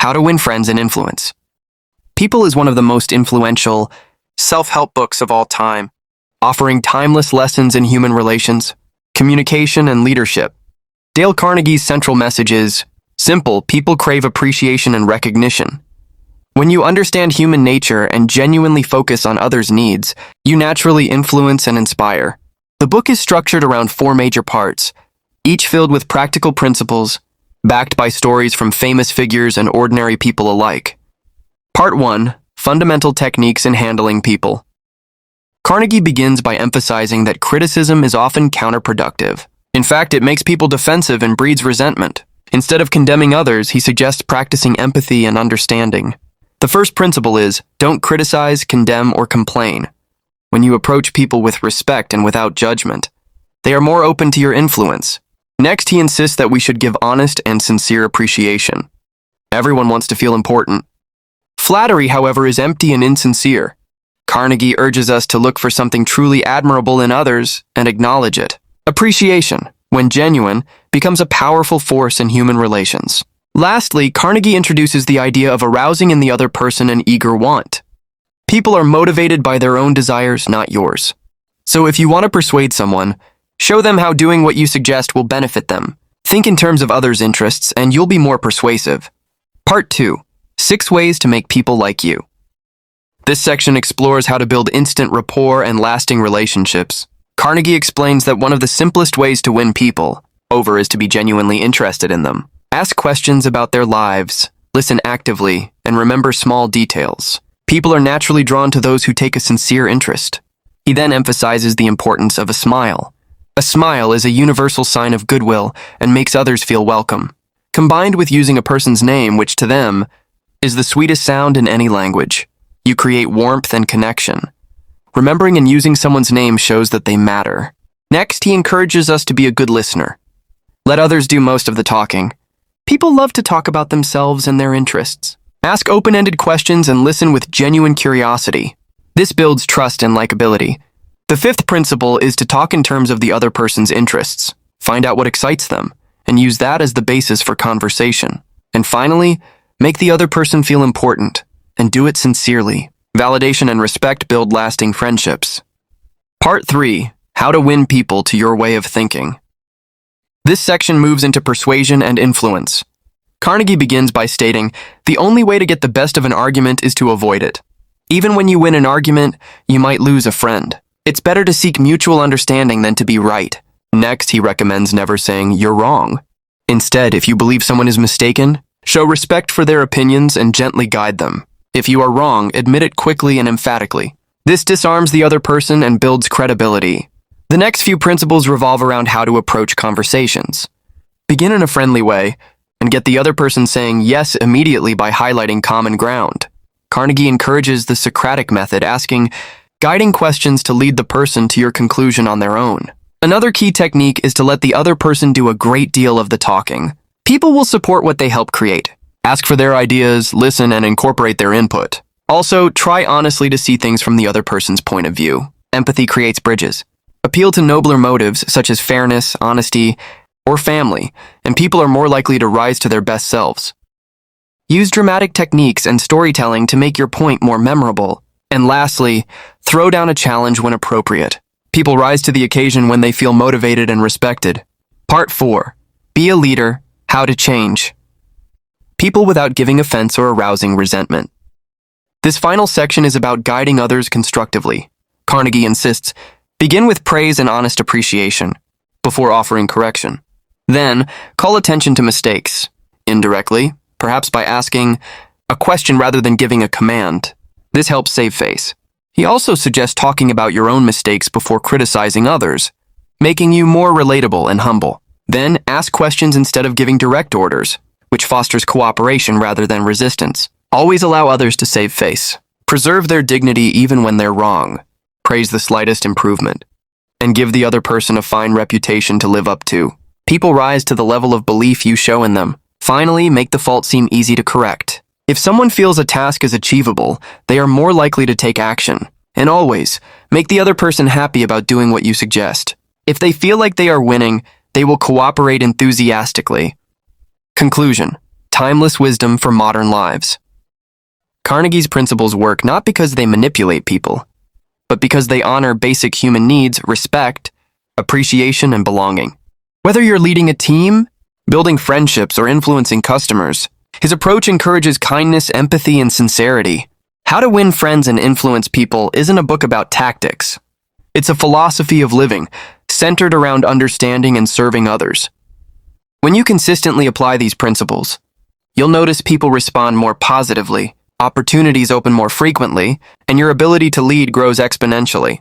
How to Win Friends and Influence. People is one of the most influential self-help books of all time, offering timeless lessons in human relations, communication, and leadership. Dale Carnegie's central message is simple: people crave appreciation and recognition. When you understand human nature and genuinely focus on others' needs, you naturally influence and inspire. The book is structured around 4 major parts, each filled with practical principles, backed by stories from famous figures and ordinary people alike. Part 1. Fundamental Techniques in Handling People. Carnegie begins by emphasizing that criticism is often counterproductive. In fact, it makes people defensive and breeds resentment. Instead of condemning others, he suggests practicing empathy and understanding. The first principle is, don't criticize, condemn, or complain. When you approach people with respect and without judgment, they are more open to your influence. Next, he insists that we should give honest and sincere appreciation. Everyone wants to feel important. Flattery, however, is empty and insincere. Carnegie urges us to look for something truly admirable in others and acknowledge it. Appreciation, when genuine, becomes a powerful force in human relations. Lastly, Carnegie introduces the idea of arousing in the other person an eager want. People are motivated by their own desires, not yours. So if you want to persuade someone, show them how doing what you suggest will benefit them. Think in terms of others' interests, and you'll be more persuasive. Part 2. 6 Ways to Make People Like You. This section explores how to build instant rapport and lasting relationships. Carnegie explains that one of the simplest ways to win people over is to be genuinely interested in them. Ask questions about their lives, listen actively, and remember small details. People are naturally drawn to those who take a sincere interest. He then emphasizes the importance of a smile. A smile is a universal sign of goodwill and makes others feel welcome. Combined with using a person's name, which to them is the sweetest sound in any language, you create warmth and connection. Remembering and using someone's name shows that they matter. Next, he encourages us to be a good listener. Let others do most of the talking. People love to talk about themselves and their interests. Ask open-ended questions and listen with genuine curiosity. This builds trust and likability. The 5th principle is to talk in terms of the other person's interests. Find out what excites them, and use that as the basis for conversation. And finally, make the other person feel important, and do it sincerely. Validation and respect build lasting friendships. Part 3. How to Win People to Your Way of Thinking. This section moves into persuasion and influence. Carnegie begins by stating, the only way to get the best of an argument is to avoid it. Even when you win an argument, you might lose a friend. It's better to seek mutual understanding than to be right. Next, he recommends never saying, you're wrong. Instead, if you believe someone is mistaken, show respect for their opinions and gently guide them. If you are wrong, admit it quickly and emphatically. This disarms the other person and builds credibility. The next few principles revolve around how to approach conversations. Begin in a friendly way, and get the other person saying yes immediately by highlighting common ground. Carnegie encourages the Socratic method, asking guiding questions to lead the person to your conclusion on their own. Another key technique is to let the other person do a great deal of the talking. People will support what they help create. Ask for their ideas, listen, and incorporate their input. Also, try honestly to see things from the other person's point of view. Empathy creates bridges. Appeal to nobler motives such as fairness, honesty, or family, and people are more likely to rise to their best selves. Use dramatic techniques and storytelling to make your point more memorable. And lastly, throw down a challenge when appropriate. People rise to the occasion when they feel motivated and respected. Part 4. Be a leader. How to change people without giving offense or arousing resentment. This final section is about guiding others constructively. Carnegie insists, begin with praise and honest appreciation before offering correction. Then, call attention to mistakes, indirectly, perhaps by asking a question rather than giving a command. This helps save face. He also suggests talking about your own mistakes before criticizing others, making you more relatable and humble. Then, ask questions instead of giving direct orders, which fosters cooperation rather than resistance. Always allow others to save face. Preserve their dignity even when they're wrong. Praise the slightest improvement. And give the other person a fine reputation to live up to. People rise to the level of belief you show in them. Finally, make the fault seem easy to correct. If someone feels a task is achievable, they are more likely to take action. And always, make the other person happy about doing what you suggest. If they feel like they are winning, they will cooperate enthusiastically. Conclusion. timeless wisdom for modern lives. Carnegie's principles work not because they manipulate people, but because they honor basic human needs, respect, appreciation, and belonging. Whether you're leading a team, building friendships, or influencing customers, his approach encourages kindness, empathy, and sincerity. How to Win Friends and Influence People isn't a book about tactics. It's a philosophy of living, centered around understanding and serving others. When you consistently apply these principles, you'll notice people respond more positively, opportunities open more frequently, and your ability to lead grows exponentially.